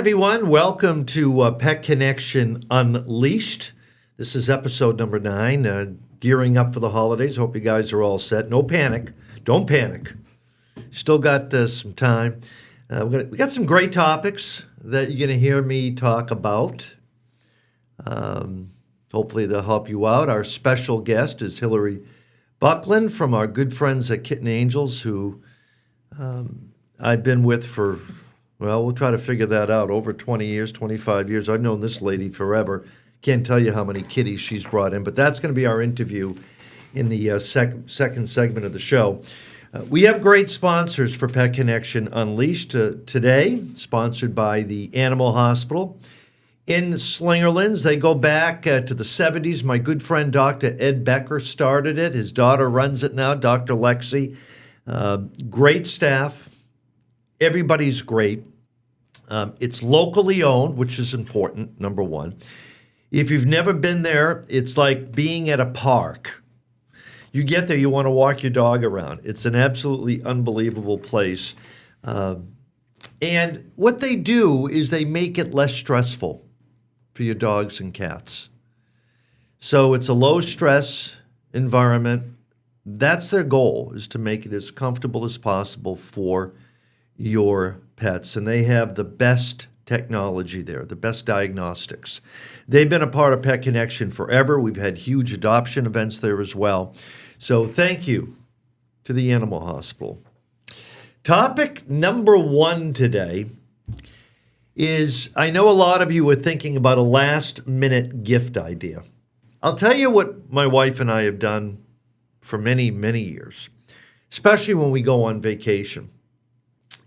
everyone. Welcome to Pet Connection Unleashed. This is episode number 9, gearing up for the holidays. Hope you guys are all set. No panic. Don't panic. Still got some time. We got some great topics that you're going to hear me talk about. Hopefully they'll help you out. Our special guest is Hillary Buckland from our good friends at Kitten Angels, who I've been with for, well, we'll try to figure that out, over 20 years, 25 years. I've known this lady forever. Can't tell you how many kitties she's brought in, but that's going to be our interview in the second segment of the show. We have great sponsors for Pet Connection Unleashed today, sponsored by the Animal Hospital in Slingerlands. They go back to the 70s. My good friend Dr. Ed Becker started it. His daughter runs it now, Dr. Lexi. Great staff. Everybody's great. It's locally owned, which is important, number one. If you've never been there, it's like being at a park. You get there, you want to walk your dog around. It's an absolutely unbelievable place. And what they do is they make it less stressful for your dogs and cats. So it's a low-stress environment. That's their goal, is to make it as comfortable as possible for your pets. And they have the best technology there, the best diagnostics. They've been a part of Pet Connection forever. We've had huge adoption events there as well. So thank you to the Animal Hospital. Topic number 1 today is, I know a lot of you are thinking about a last-minute gift idea. I'll tell you what my wife and I have done for many, many years, especially when we go on vacation.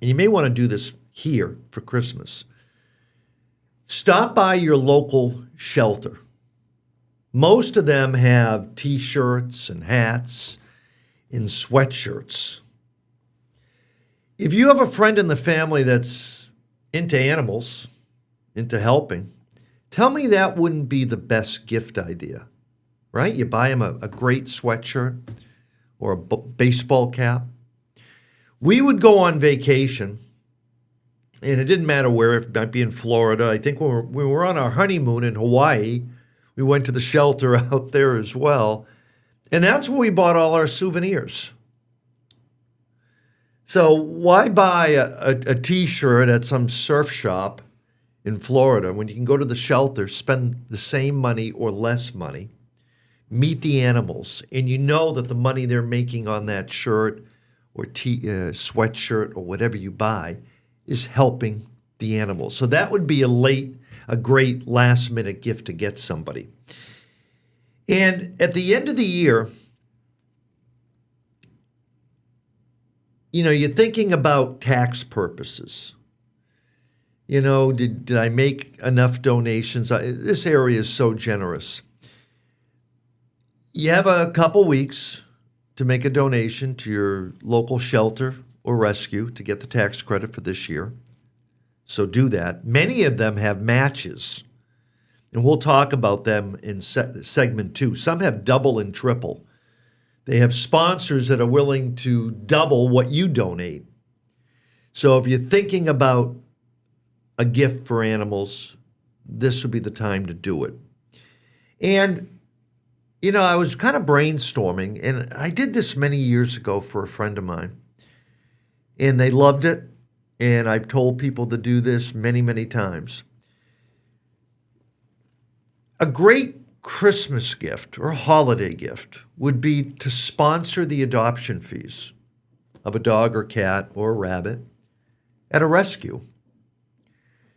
And you may want to do this here for Christmas. Stop by your local shelter. Most of them have T-shirts and hats and sweatshirts. If you have a friend in the family that's into animals, into helping, tell me that wouldn't be the best gift idea, right? You buy them a great sweatshirt or a baseball cap. We would go on vacation, and it didn't matter where. It might be in Florida. I think when we were on our honeymoon in Hawaii, we went to the shelter out there as well. And that's where we bought all our souvenirs. So why buy a T-shirt at some surf shop in Florida when you can go to the shelter, spend the same money or less money, meet the animals, and you know that the money they're making on that shirt or sweatshirt or whatever you buy is helping the animals. So that would be a great last-minute gift to get somebody. And at the end of the year, you know, you're thinking about tax purposes. You know, did I make enough donations? This area is so generous. You have a couple weeks to make a donation to your local shelter or rescue to get the tax credit for this year. So do that. Many of them have matches, and we'll talk about them in segment 2. Some have double and triple. They have sponsors that are willing to double what you donate. So if you're thinking about a gift for animals, this would be the time to do it. And you know, I was kind of brainstorming, and I did this many years ago for a friend of mine, and they loved it, and I've told people to do this many, many times. A great Christmas gift or a holiday gift would be to sponsor the adoption fees of a dog or cat or a rabbit at a rescue.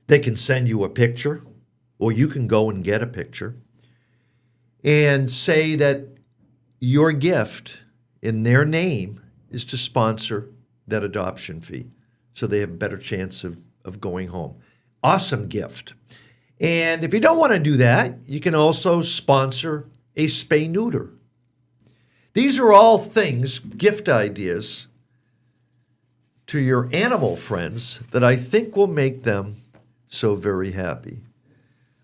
They can send you a picture, or you can go and get a picture, and say that your gift in their name is to sponsor that adoption fee so they have a better chance of going home. Awesome gift. And if you don't want to do that, you can also sponsor a spay-neuter. These are all things, gift ideas to your animal friends that I think will make them so very happy.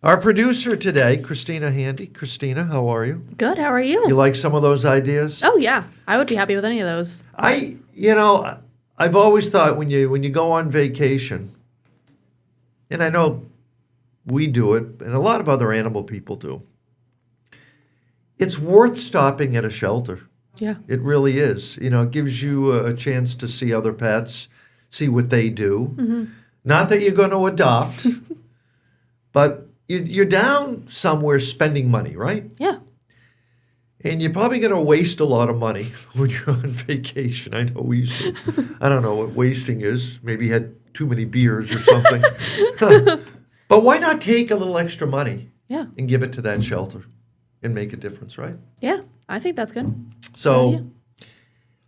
Our producer today, Christina Handy. Christina, how are you? Good. How are you? You like some of those ideas? Oh, yeah. I would be happy with any of those. I've always thought when you go on vacation, and I know we do it, and a lot of other animal people do, it's worth stopping at a shelter. Yeah. It really is. It gives you a chance to see other pets, see what they do. Mm-hmm. Not that you're going to adopt, but you're down somewhere spending money, right? Yeah. And you're probably going to waste a lot of money when you're on vacation. I know we used to, I don't know what wasting is. Maybe you had too many beers or something. But why not take a little extra money Yeah. and give it to that shelter and make a difference, right? Yeah. I think that's good. Good So idea.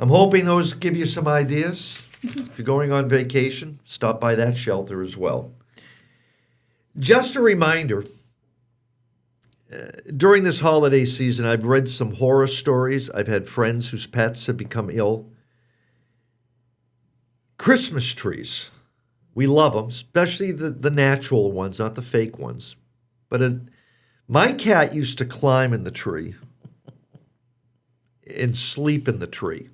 I'm hoping those give you some ideas. If you're going on vacation, stop by that shelter as well. Just a reminder, during this holiday season, I've read some horror stories. I've had friends whose pets have become ill. Christmas trees, we love them, especially the natural ones, not the fake ones. But my cat used to climb in the tree and sleep in the tree.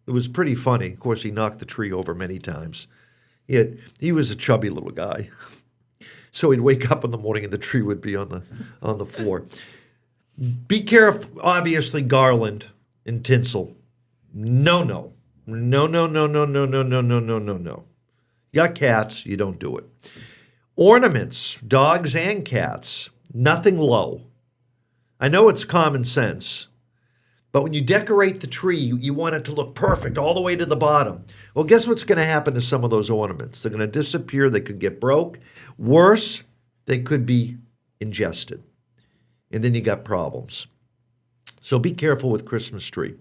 It was pretty funny. Of course, he knocked the tree over many times. He was a chubby little guy. So he'd wake up in the morning and the tree would be on the floor. Be careful, obviously, garland and tinsel. No. No. You got cats, you don't do it. Ornaments, dogs and cats, nothing low. I know it's common sense, but when you decorate the tree, you want it to look perfect all the way to the bottom. Well, guess what's going to happen to some of those ornaments? They're going to disappear. They could get broke. Worse, they could be ingested. And then you got problems. So be careful with Christmas tree.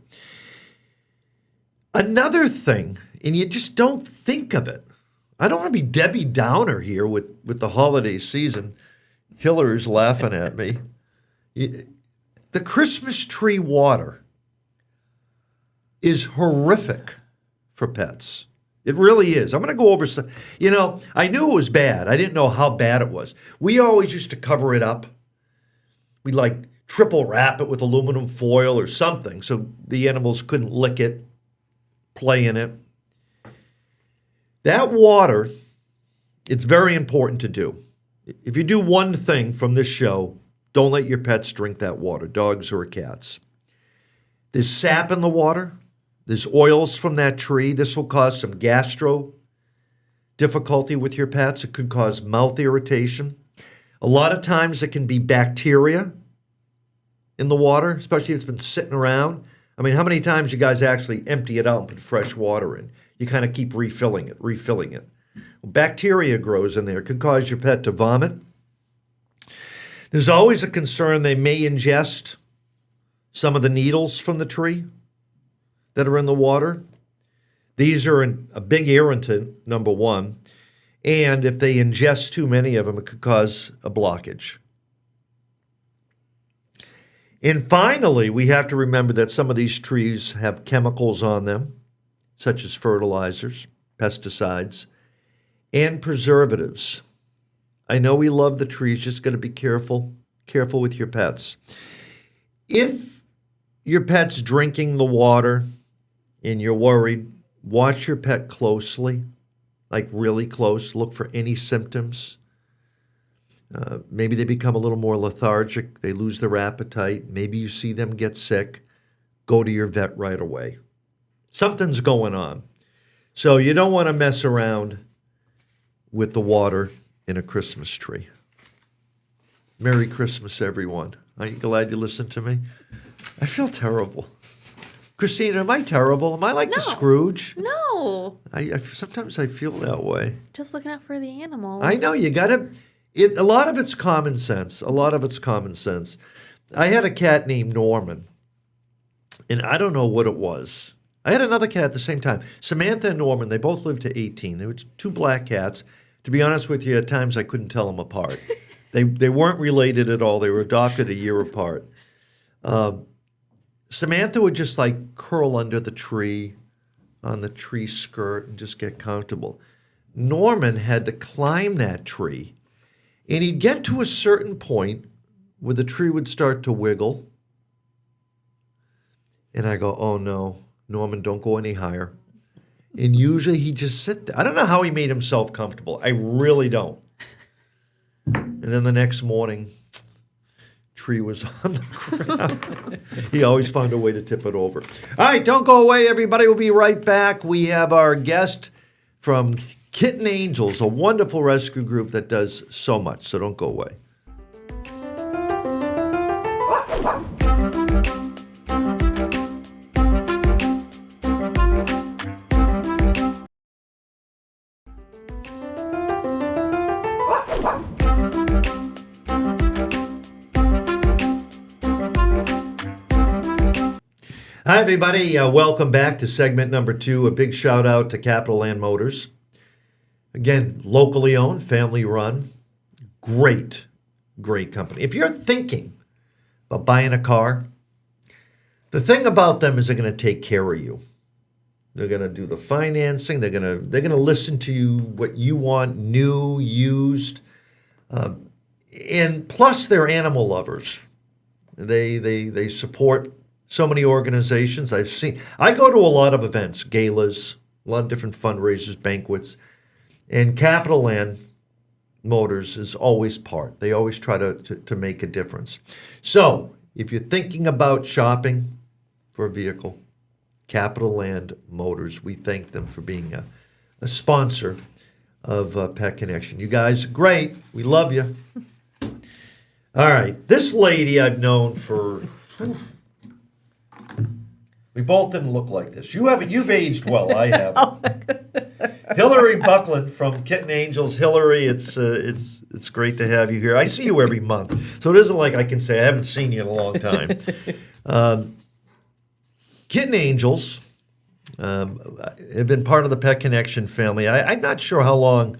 Another thing, and you just don't think of it. I don't want to be Debbie Downer here with the holiday season. Hillary's laughing at me. The Christmas tree water is horrific for pets. It really is. I'm going to go over some. I knew it was bad. I didn't know how bad it was. We always used to cover it up. We triple wrap it with aluminum foil or something so the animals couldn't lick it, play in it. That water, it's very important to do. If you do one thing from this show, don't let your pets drink that water, dogs or cats. There's sap in the water. There's oils from that tree. This will cause some gastro difficulty with your pets. It could cause mouth irritation. A lot of times it can be bacteria in the water, especially if it's been sitting around. I mean, how many times you guys actually empty it out and put fresh water in? You kind of keep refilling it. Well, bacteria grows in there. It could cause your pet to vomit. There's always a concern they may ingest some of the needles from the tree that are in the water. These are a big irritant, number one. And if they ingest too many of them, it could cause a blockage. And finally, we have to remember that some of these trees have chemicals on them, such as fertilizers, pesticides, and preservatives. I know we love the trees, just got to be careful with your pets. If your pet's drinking the water and you're worried, watch your pet closely, really close. Look for any symptoms. Maybe they become a little more lethargic. They lose their appetite. Maybe you see them get sick. Go to your vet right away. Something's going on. So you don't want to mess around with the water in a Christmas tree. Merry Christmas, everyone. Are you glad you listened to me? I feel terrible. Christina, am I terrible? Am I like the Scrooge? No. Sometimes I feel that way. Just looking out for the animals. I know, you got to... a lot of it's common sense. I had a cat named Norman, and I don't know what it was. I had another cat at the same time. Samantha and Norman, they both lived to 18. They were two black cats. To be honest with you, at times I couldn't tell them apart. They weren't related at all. They were adopted a year apart. Samantha would just curl under the tree, on the tree skirt, and just get comfortable. Norman had to climb that tree, and he'd get to a certain point where the tree would start to wiggle. And I go, oh no, Norman, don't go any higher. And usually he'd just sit there. I don't know how he made himself comfortable. I really don't. And then the next morning, tree was on the ground. He always found a way to tip it over. All right, don't go away, everybody. We'll be right back. We have our guest from Kitten Angels, a wonderful rescue group that does so much. So don't go away. Hi, everybody. Welcome back to segment number 2. A big shout out to Capital Land Motors. Again, locally owned, family run. Great company. If you're thinking about buying a car, the thing about them is they're going to take care of you. They're going to do the financing. They're going to listen to you, what you want, new, used. And plus, they're animal lovers. They support so many organizations. I go to a lot of events, galas, a lot of different fundraisers, banquets, and Capital Land Motors is always part. They always try to make a difference. So if you're thinking about shopping for a vehicle, Capital Land Motors, we thank them for being a sponsor of Pet Connection. You guys, great. We love you. All right. This lady I've known for... We both didn't look like this. You've aged well. I have. Hillary Buckland from Kitten Angels. Hillary, it's great to have you here. I see you every month, so it isn't like I can say I haven't seen you in a long time. Kitten Angels have been part of the Pet Connection family. I'm not sure how long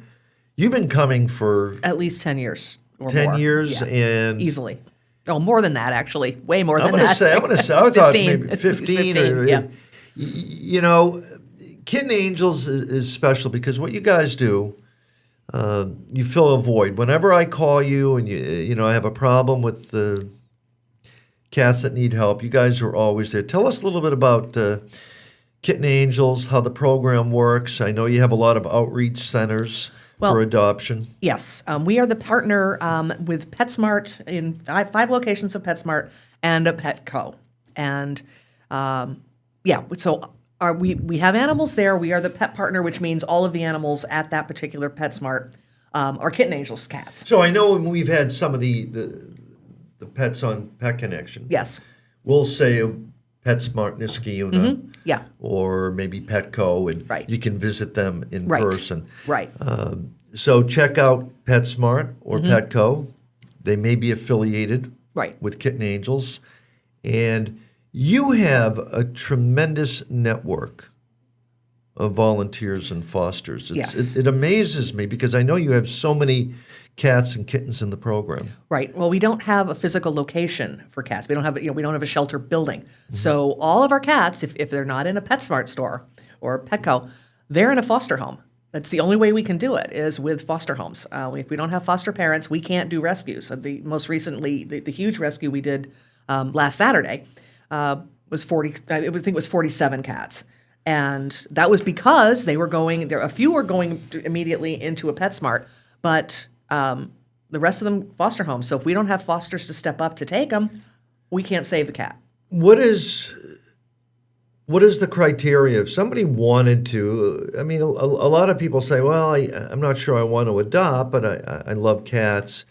you've been coming for. At least 10 years or 10 more. years, Yeah, and easily. Oh, more than that, actually. Way more than I'm that. gonna say, I thought 15. maybe 15. 15, yeah. You know, Kitten Angels is special because what you guys do, you fill a void. Whenever I call you and you know I have a problem with the cats that need help, you guys are always there. Tell us a little bit about Kitten Angels, how the program works. I know you have a lot of outreach centers for adoption. Yes. We are the partner with PetSmart in five locations of PetSmart and a Petco. And so we have animals there. We are the pet partner, which means all of the animals at that particular PetSmart are Kitten Angels cats. So I know when we've had some of the pets on Pet Connection. Yes. We'll say PetSmart Niskayuna, Yeah. or maybe Petco, and Right. you can visit them in Right. person. Right. So check out PetSmart or Petco. They may be affiliated Right. with Kitten Angels. And you have a tremendous network of volunteers and fosters. Yes. It amazes me because I know you have so many cats and kittens in the program. Right. Well, we don't have a physical location for cats. We don't have a shelter building. So all of our cats, if they're not in a PetSmart store or Petco, they're in a foster home. That's the only way we can do it is with foster homes. If we don't have foster parents, we can't do rescues. The most recently, the huge rescue we did last Saturday was 40. I think it was 47 cats, and that was because they were going. A few were going immediately into a PetSmart, but the rest of them foster homes. So if we don't have fosters to step up to take them, we can't save the cat. What is the criteria? If somebody wanted to, I mean, a lot of people say, well, I'm not sure I want to adopt, but I love cats,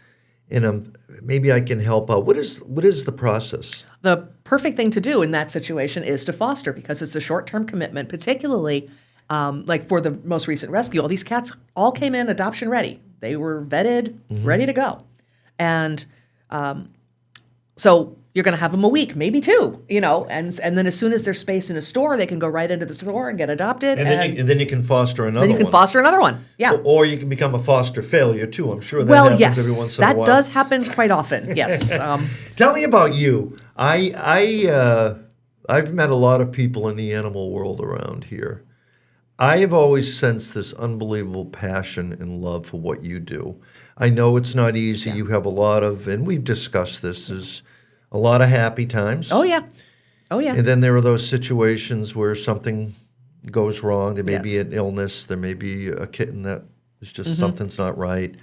and maybe I can help out. What is the process? The perfect thing to do in that situation is to foster because it's a short-term commitment, particularly like for the most recent rescue. All these cats all came in adoption ready. They were vetted, ready to go. And so you're going to have them a week, maybe 2, and then as soon as there's space in a store, they can go right into the store and get adopted. And then you can foster another one. Then you can foster another one, yeah. Or you can become a foster failure, too. I'm sure that Well, happens yes, every once in a while. that does happen quite often, yes. Tell me about you. I've met a lot of people in the animal world around here. I have always sensed this unbelievable passion and love for what you do. I know it's not easy. Yeah. You have a lot of, and we've discussed this, is a lot of happy times. Oh, yeah. Oh, yeah. And then there are those situations where something goes wrong. There may be Yes. an illness. There may be a kitten that is just something's not right.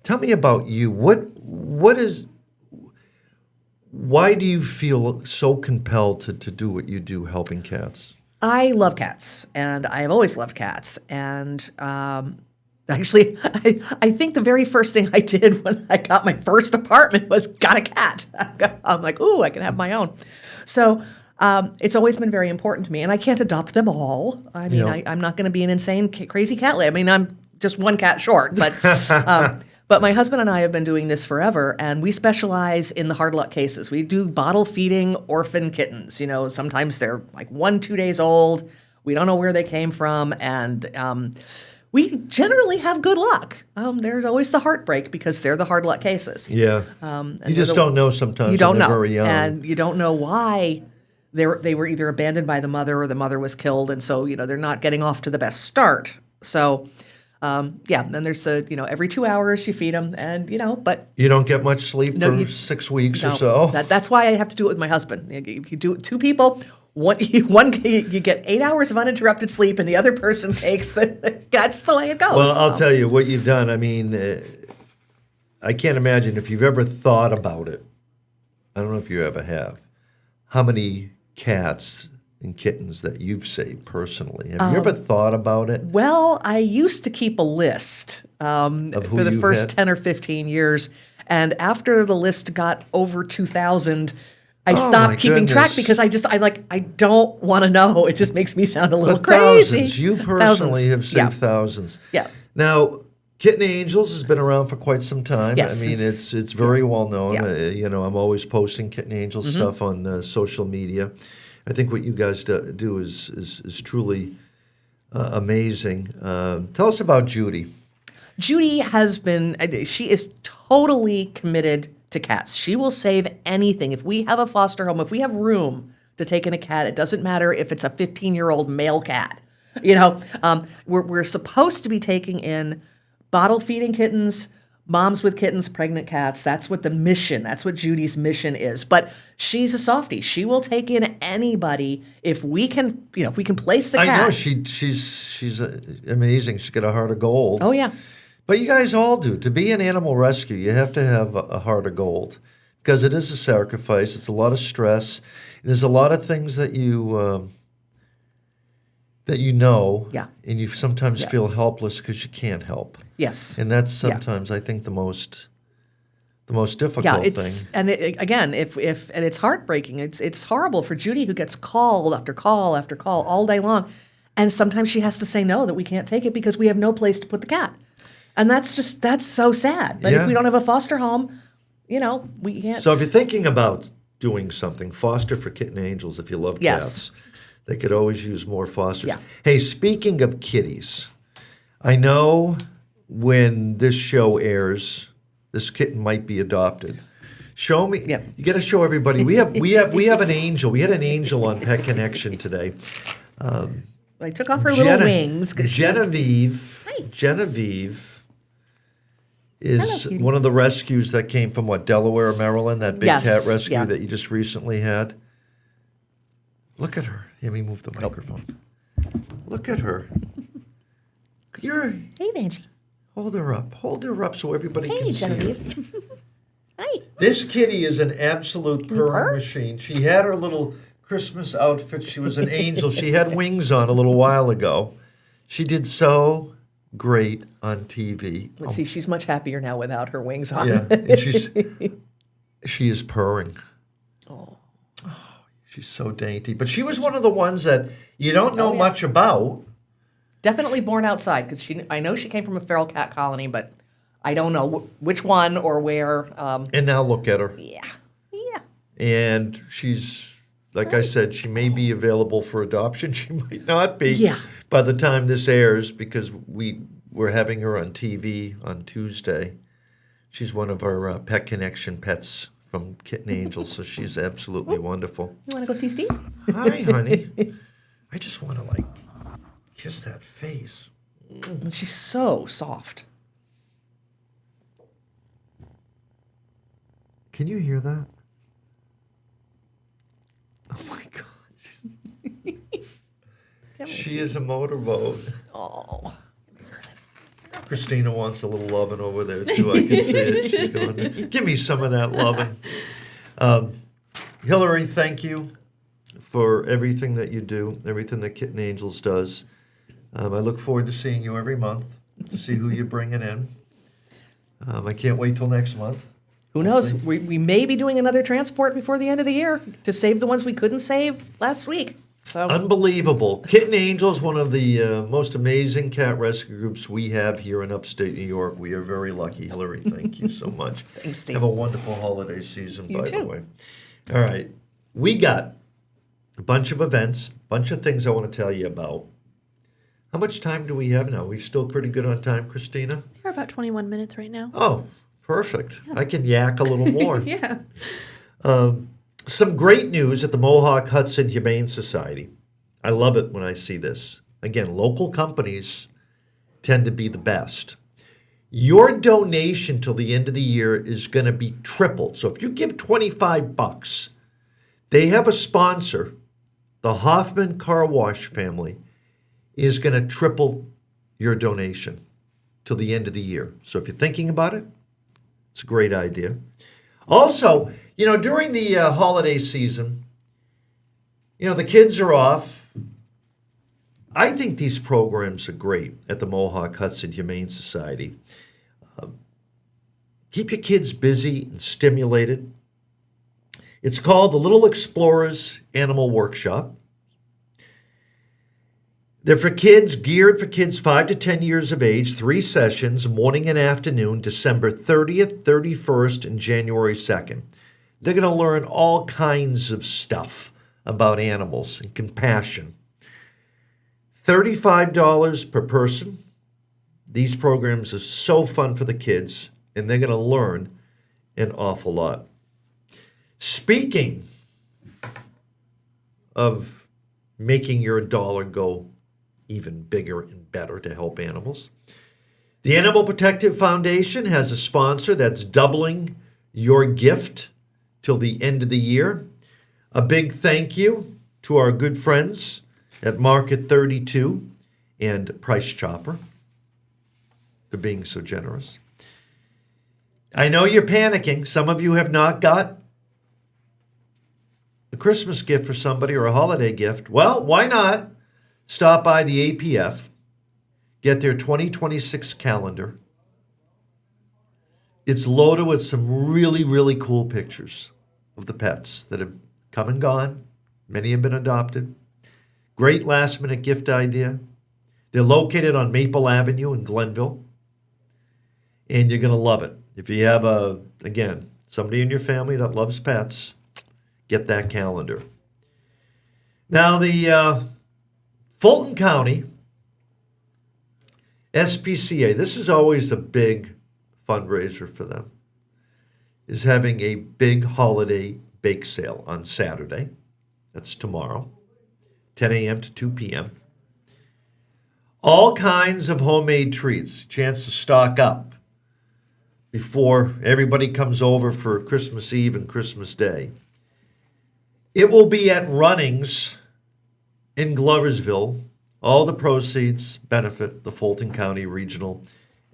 Tell me about you. Why do you feel so compelled to do what you do, helping cats? I love cats, and I have always loved cats. And actually, I think the very first thing I did when I got my first apartment was got a cat. I'm like, ooh, I can have my own. So it's always been very important to me, and I can't adopt them all. I mean, Yeah. I'm not going to be an insane, crazy cat lady. I mean, I'm just one cat short, but. But my husband and I have been doing this forever, and we specialize in the hard luck cases. We do bottle feeding orphan kittens. You know, sometimes they're like 1-2 days old. We don't know where they came from, and we generally have good luck. There's always the heartbreak because they're the hard luck cases. Yeah. And You just don't know sometimes. You don't when they're know, very young. and you don't know why they were either abandoned by the mother or the mother was killed, and so they're not getting off to the best start. So. Then there's every 2 hours you feed them, and but You don't get much sleep No, for 6 weeks or no, so. that's why I have to do it with my husband. If you do it two people, one you get 8 hours of uninterrupted sleep, and the other person takes that's the way it goes. Well, I'll tell you what you've done. I mean, I can't imagine if you've ever thought about it. I don't know if you ever have. How many cats and kittens that you've saved personally? Have you ever thought about it? Well, I used to keep a list who for the you first had? 10 or 15 years. And after the list got over 2,000, I Oh, stopped my keeping track goodness. because I don't want to know. It just makes me sound a little But crazy. thousands. You personally Thousands. have saved Yeah. thousands. Yeah. Now, Kitten Angels has been around for quite some time. Yes, I mean, it's- it's very well known. Yeah. Mm-hmm. I'm always posting Kitten Angels stuff on social media. I think what you guys do is truly amazing. Tell us about Judy. Judy she is totally committed to cats. She will save anything. If we have a foster home, if we have room to take in a cat, it doesn't matter if it's a 15-year-old male cat. We're supposed to be taking in bottle feeding kittens, moms with kittens, pregnant cats. That's what Judy's mission is. But she's a softie. She will take in anybody if we can place the cat. I know she's amazing. She's got a heart of gold. Oh yeah. But you guys all do. To be an animal rescue, you have to have a heart of gold because it is a sacrifice. It's a lot of stress. There's a lot of things that you know, Yeah. and you sometimes Yeah. feel helpless because you can't help. Yes. And that's sometimes, I think, the most difficult Yeah, thing. and again, if and it's heartbreaking. It's horrible for Judy, who gets call after call after call all day long, and sometimes she has to say no, that we can't take it because we have no place to put the cat, and that's so sad. But Yeah. if we don't have a foster home, we can't. So if you're thinking about doing something, foster for Kitten Angels if you love Yes. cats. They could always use more fosters. Yeah. Hey, speaking of kitties, I know when this show airs, this kitten might be adopted. Show me. Yeah. You got to show everybody. We have an angel. We had an angel on Pet Connection today. I took off her little wings. 'Cause Genevieve. Hi. Genevieve Hello, is cutie. one of the rescues that came from Delaware, Maryland, that big Yes, cat rescue yeah. that you just recently had. Look at her. Let me move the microphone. Look at her. Hey, Vanjie. Hold her up. Hold her up so everybody Hey, can see her. Genevieve. Hi. This kitty is an absolute purr? purring machine. She had her little Christmas outfit. She was an angel. She had wings on a little while ago. She did so great on TV. Let's see. She's much happier now without her wings on. Yeah, and she is purring. Oh. She's so dainty. But she was one of the ones that you don't know yeah. much about. Definitely born outside because I know she came from a feral cat colony, but I don't know which one or where. And now look at her. Yeah. And she's, like I said, she may be available for adoption. She might not be Yeah. by the time this airs because we're having her on TV on Tuesday. She's one of our Pet Connection pets from Kitten Angels, so she's absolutely wonderful. You want to go see Steve? Hi, honey. I just want to, kiss that face. And she's so soft. Can you hear that? Oh, my gosh. She is a motorboat. Oh. Christina wants a little loving over there too. I can see it. She's going, give me some of that loving. Hillary, thank you for everything that you do, everything that Kitten Angels does. I look forward to seeing you every month to see who you're bringing in. I can't wait till next month. Who knows? We may be doing another transport before the end of the year to save the ones we couldn't save last week. So Unbelievable. Kitten Angel is one of the most amazing cat rescue groups we have here in upstate New York. We are very lucky. Hillary, thank you so much. Thanks, Steve. Have a wonderful holiday season, You by too. the way. All right. We got a bunch of events, bunch of things I want to tell you about. How much time do we have now? We still pretty good on time, Christina? We're about 21 minutes right now. Oh, perfect. I can yak a little more. Yeah. Some great news at the Mohawk Hudson Humane Society. I love it when I see this. Again, local companies tend to be the best. Your donation till the end of the year is going to be tripled. So if you give $25, they have a sponsor, the Hoffman Car Wash family, is going to triple your donation till the end of the year. So if you're thinking about it, it's a great idea. Also, during the holiday season, the kids are off. I think these programs are great at the Mohawk Hudson Humane Society. Keep your kids busy and stimulated. It's called the Little Explorers Animal Workshop. They're for kids, geared for kids 5 to 10 years of age, 3 sessions, morning and afternoon, December 30th, 31st, and January 2nd. They're going to learn all kinds of stuff about animals and compassion. $35 per person. These programs are so fun for the kids, and they're going to learn an awful lot. Speaking of making your dollar go even bigger and better to help animals, the Animal Protective Foundation has a sponsor that's doubling your gift till the end of the year. A big thank you to our good friends at Market 32 and Price Chopper for being so generous. I know you're panicking. Some of you have not got a Christmas gift for somebody or a holiday gift. Well, why not stop by the APF, get their 2026 calendar. It's loaded with some really, really cool pictures of the pets that have come and gone. Many have been adopted. Great last-minute gift idea. They're located on Maple Avenue in Glenville, and you're going to love it. If you have, somebody in your family that loves pets, get that calendar. Now, the Fulton County SPCA, this is always a big fundraiser for them, is having a big holiday bake sale on Saturday. That's tomorrow, 10 a.m. to 2 p.m. All kinds of homemade treats, chance to stock up before everybody comes over for Christmas Eve and Christmas Day. It will be at Runnings in Gloversville. All the proceeds benefit the Fulton County Regional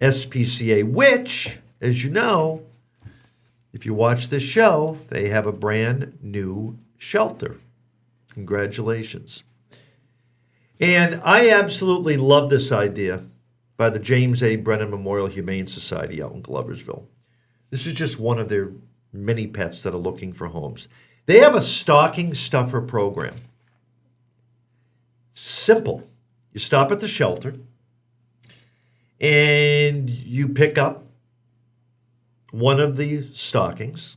SPCA, which, as you know, if you watch this show, they have a brand new shelter. Congratulations. And I absolutely love this idea by the James A. Brennan Memorial Humane Society out in Gloversville. This is just one of their many pets that are looking for homes. They have a stocking stuffer program. Simple. You stop at the shelter and you pick up one of the stockings.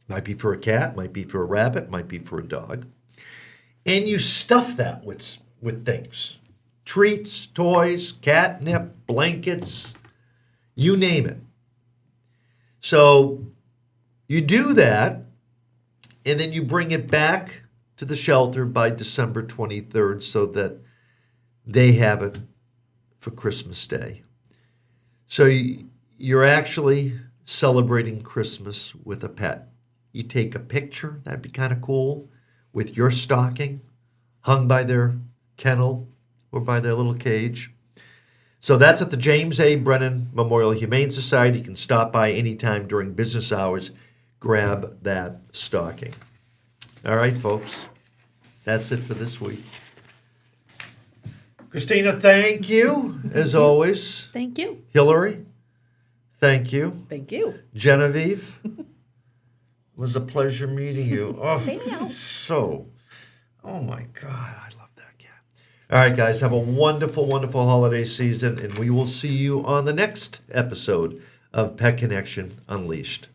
Might be for a cat, might be for a rabbit, might be for a dog. And you stuff that with things. Treats, toys, catnip, blankets, you name it. So you do that, and then you bring it back to the shelter by December 23rd so that they have it for Christmas Day. So you're actually celebrating Christmas with a pet. You take a picture, that'd be kind of cool, with your stocking hung by their kennel or by their little cage. So that's at the James A. Brennan Memorial Humane Society. You can stop by anytime during business hours. Grab that stocking. All right, folks. That's it for this week. Christina, thank you, as always. Thank you. Hillary, thank you. Thank you. Genevieve, it was a pleasure meeting you. Oh, Same here. oh my God, I love that cat. All right, guys, have a wonderful, wonderful holiday season, and we will see you on the next episode of Pet Connection Unleashed.